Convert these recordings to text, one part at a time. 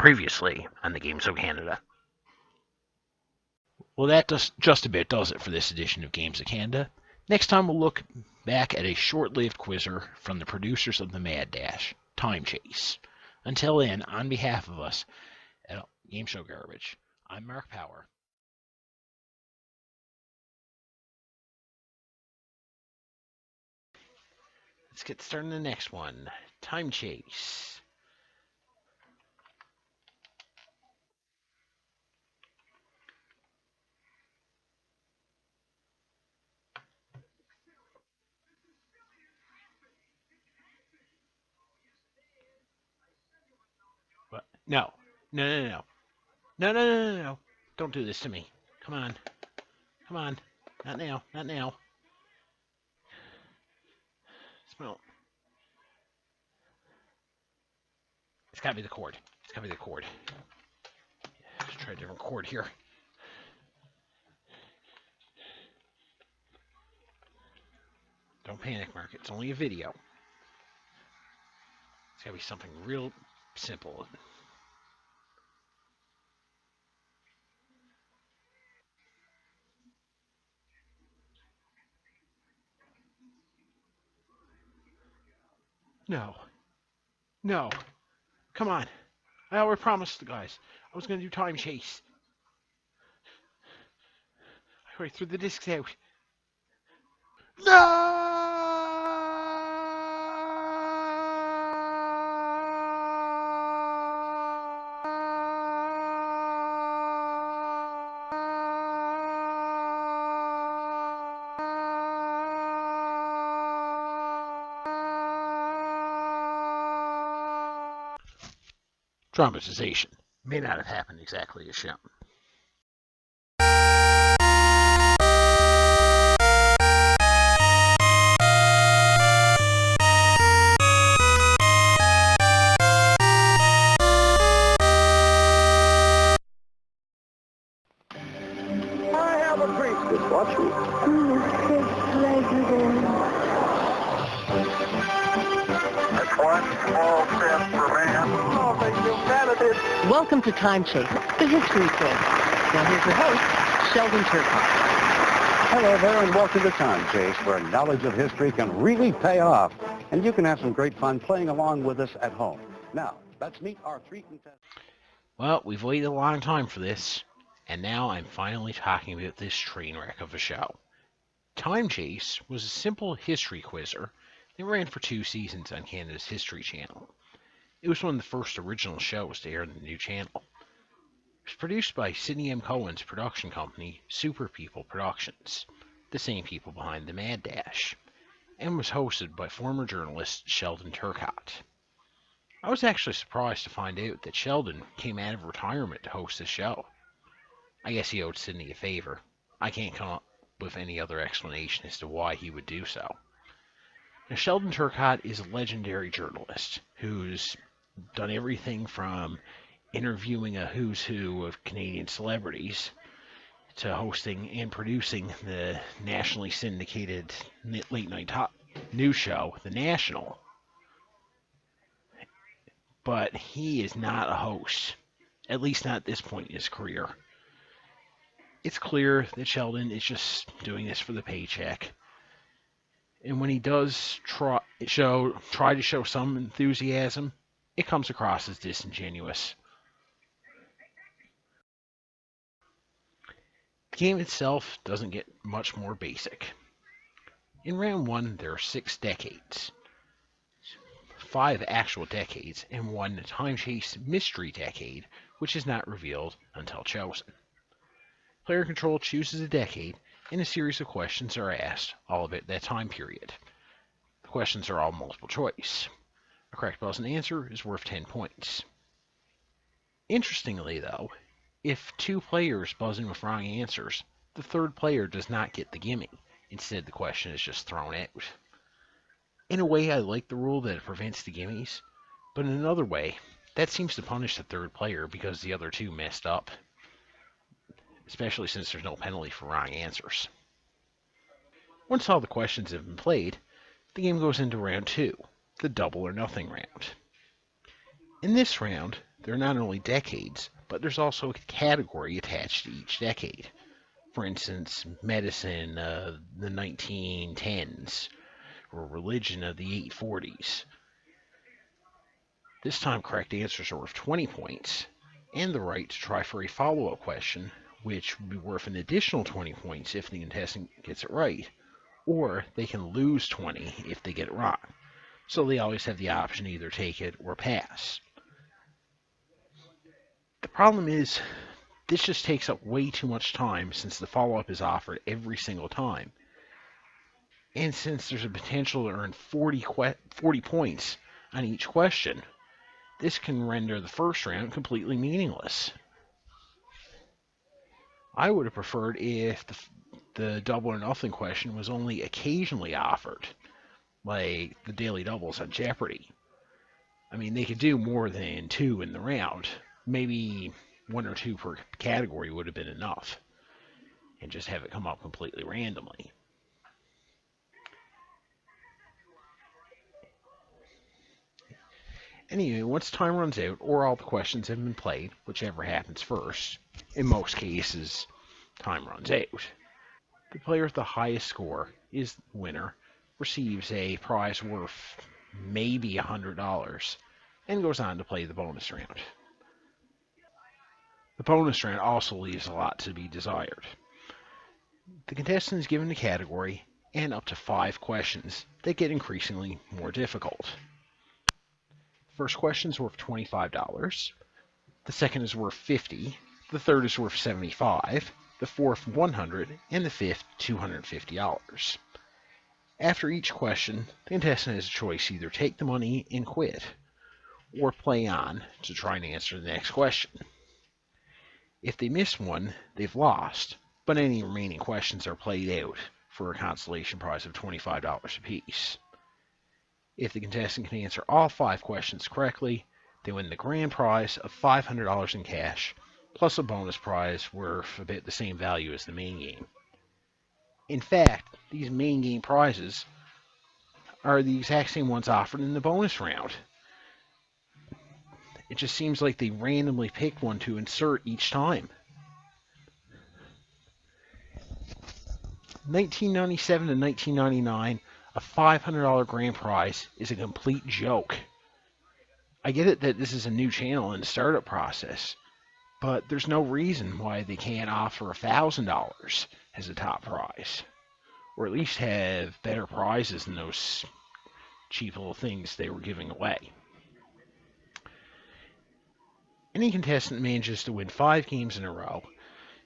Previously on the Games of Canada. Well, that just about does it for this edition of Games of Canada. Next time we'll look back at a short-lived quizzer from the producers of the Mad Dash, TimeChase. Until then, on behalf of us at Game Show Garbage, I'm Marc Power. Let's get started on the next one, TimeChase. What? No. No. No. Don't do this to me. Come on. Not now. Smell. It's gotta be the cord. Let's try a different cord here. Don't panic, Mark. It's only a video. It's gotta be something real simple. No. Come on. I already promised the guys I was gonna do TimeChase. I already threw the discs out. No! Dramatization may not have happened exactly as shown. I have a priestess. Watch me. That's one small step for man. Oh, for humanity. Welcome to TimeChase, the history quiz. Now here's your host, Sheldon Turcotte. Hello there, and welcome to TimeChase, where knowledge of history can really pay off, and you can have some great fun playing along with us at home. Now, let's meet our three contestants. Well, we've waited a long time for this, and now I'm finally talking about this train wreck of a show. TimeChase was a simple history quizzer that ran for 2 seasons on Canada's History Channel. It was one of the first original shows to air on the new channel. It was produced by Sidney M. Cohen's production company, Super People Productions, the same people behind the Mad Dash, and was hosted by former journalist Sheldon Turcotte. I was actually surprised to find out that Sheldon came out of retirement to host the show. I guess he owed Sidney a favor. I can't come up with any other explanation as to why he would do so. Now, Sheldon Turcotte is a legendary journalist who's done everything from interviewing a who's who of Canadian celebrities to hosting and producing the nationally syndicated late-night news show, The National. But he is not a host, at least not at this point in his career. It's clear that Sheldon is just doing this for the paycheck. And when he does try to show some enthusiasm, it comes across as disingenuous. The game itself doesn't get much more basic. In round 1, there are 6 decades. 5 actual decades, and 1 TimeChase mystery decade, which is not revealed until chosen. Player control chooses a decade, and a series of questions are asked, all about that time period. The questions are all multiple choice. A correct buzz-in answer is worth 10 points. Interestingly, though, if 2 players buzz in with wrong answers, the 3rd player does not get the gimme. Instead, the question is just thrown out. In a way, I like the rule that it prevents the gimmies, but in another way, that seems to punish the 3rd player because the other 2 messed up, especially since there's no penalty for wrong answers. Once all the questions have been played, the game goes into round 2, the double or nothing round. In this round, They're not only decades, but there's also a category attached to each decade. For instance, medicine, the 1910s, or religion of the 840s. This time, correct answers are worth 20 points, and the right to try for a follow-up question, which would be worth an additional 20 points if the contestant gets it right, or they can lose 20 if they get it wrong. So they always have the option to either take it or pass. The problem is, this just takes up way too much time since the follow-up is offered every single time. And since there's a potential to earn 40 points on each question, this can render the first round completely meaningless. I would have preferred if the double or nothing question was only occasionally offered, like the daily doubles on Jeopardy. I mean, they could do more than 2 in the round. Maybe 1 or 2 per category would have been enough, and just have it come up completely randomly. Anyway, once time runs out, or all the questions have been played, whichever happens first, in most cases, time runs out. The player with the highest score is the winner, receives a prize worth maybe $100, and goes on to play the bonus round. The bonus round also leaves a lot to be desired. The contestant is given a category and up to 5 questions that get increasingly more difficult. First question is worth $25, the second is worth $50, the third is worth $75, the fourth $100, and the fifth $250. After each question, the contestant has a choice to either take the money and quit, or play on to try and answer the next question. If they miss one, they've lost, but any remaining questions are played out for a consolation prize of $25 apiece. If the contestant can answer all 5 questions correctly, they win the grand prize of $500 in cash, plus a bonus prize worth about the same value as the main game. In fact, these main game prizes are the exact same ones offered in the bonus round. It just seems like they randomly picked one to insert each time. 1997 to 1999, a $500 grand prize is a complete joke. I get it that this is a new channel in the startup process, but there's no reason why they can't offer $1,000 as a top prize, or at least have better prizes than those cheap little things they were giving away. Any contestant manages to win 5 games in a row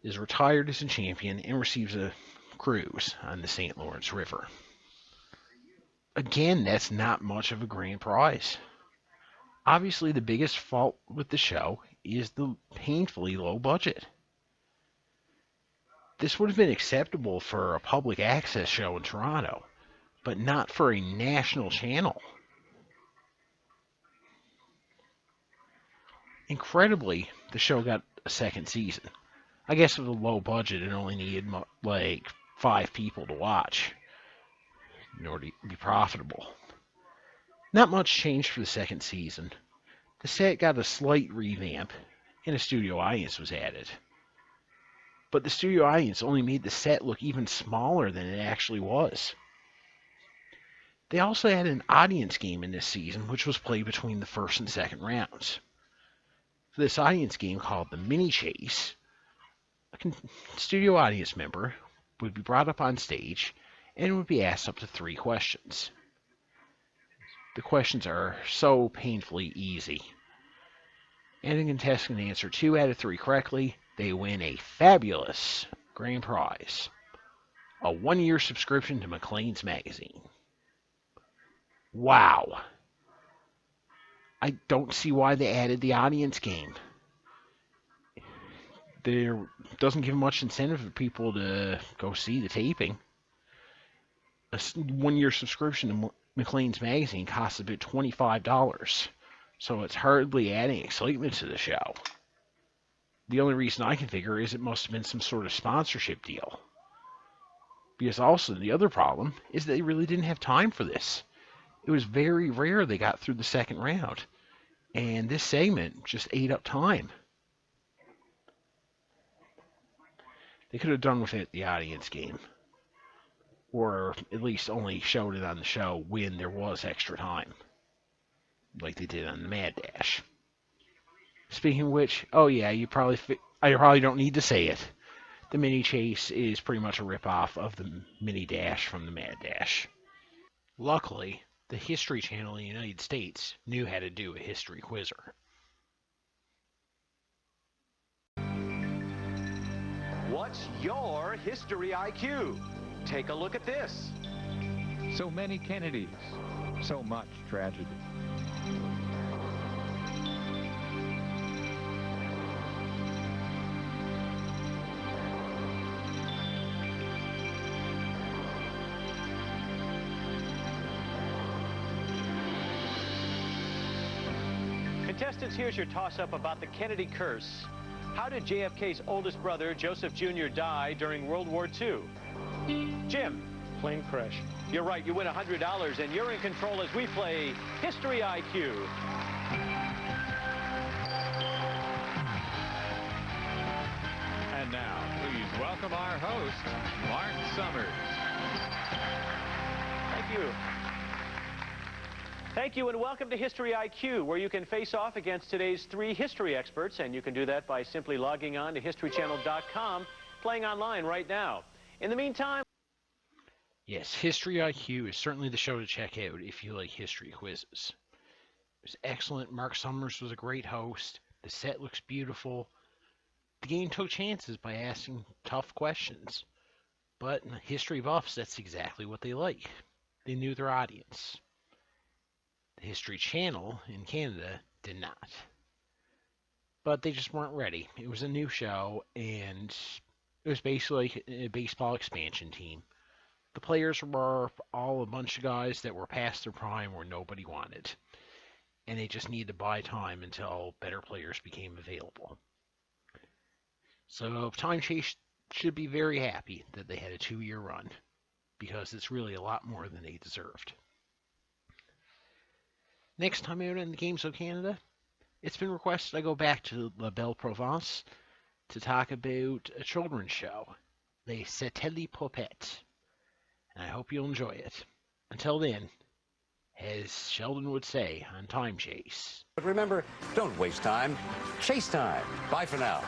is retired as a champion and receives a cruise on the St. Lawrence River. Again, that's not much of a grand prize. Obviously, the biggest fault with the show is the painfully low budget. This would have been acceptable for a public access show in Toronto, but not for a national channel. Incredibly, the show got a second season. I guess with a low budget, it only needed like 5 people to watch in order to be profitable. Not much changed for the second season. The set got a slight revamp, and a studio audience was added. But the studio audience only made the set look even smaller than it actually was. They also had an audience game in this season, which was played between the first and second rounds. For this audience game, called the Mini Chase, a studio audience member would be brought up on stage and would be asked up to 3 questions. The questions are so painfully easy. And a contestant can answer 2 out of 3 correctly, they win a fabulous grand prize, a 1-year subscription to Maclean's magazine. Wow. I don't see why they added the audience game. There doesn't give much incentive for people to go see the taping. A 1-year subscription to Maclean's magazine costs about $25, so it's hardly adding excitement to the show. The only reason I can figure is it must have been some sort of sponsorship deal. Because also the other problem is they really didn't have time for this. It was very rare they got through the second round. And this segment just ate up time. They could have done with it the audience game. Or at least only showed it on the show when there was extra time. Like they did on the Mad Dash. Speaking of which, oh yeah, I probably don't need to say it. The Mini Chase is pretty much a ripoff of the Mini Dash from the Mad Dash. Luckily, the History Channel in the United States knew how to do a history quizzer. What's your history IQ? Take a look at this. So many Kennedys, so much tragedy. Contestants, here's your toss-up about the Kennedy curse. How did JFK's oldest brother, Joseph Jr., die during World War II? Jim. Plane crash. You're right. You win $100, and you're in control as we play History IQ. And now, please welcome our host, Mark Summers. Thank you. Thank you, and welcome to History IQ, where you can face off against today's 3 history experts, and you can do that by simply logging on to historychannel.com, playing online right now. In the meantime... Yes, History IQ is certainly the show to check out if you like history quizzes. It was excellent. Mark Summers was a great host. The set looks beautiful. The game took chances by asking tough questions. But history buffs, that's exactly what they like. They knew their audience. The History Channel in Canada did not. But they just weren't ready. It was a new show, and it was basically a baseball expansion team. The players were all a bunch of guys that were past their prime where nobody wanted. And they just needed to buy time until better players became available. So TimeChase should be very happy that they had a 2-year run, because it's really a lot more than they deserved. Next time out in the Games of Canada, it's been requested I go back to La Belle Province to talk about a children's show, Les Satellite Popettes. And I hope you'll enjoy it. Until then, as Sheldon would say on TimeChase. But remember, don't waste time. Chase time. Bye for now.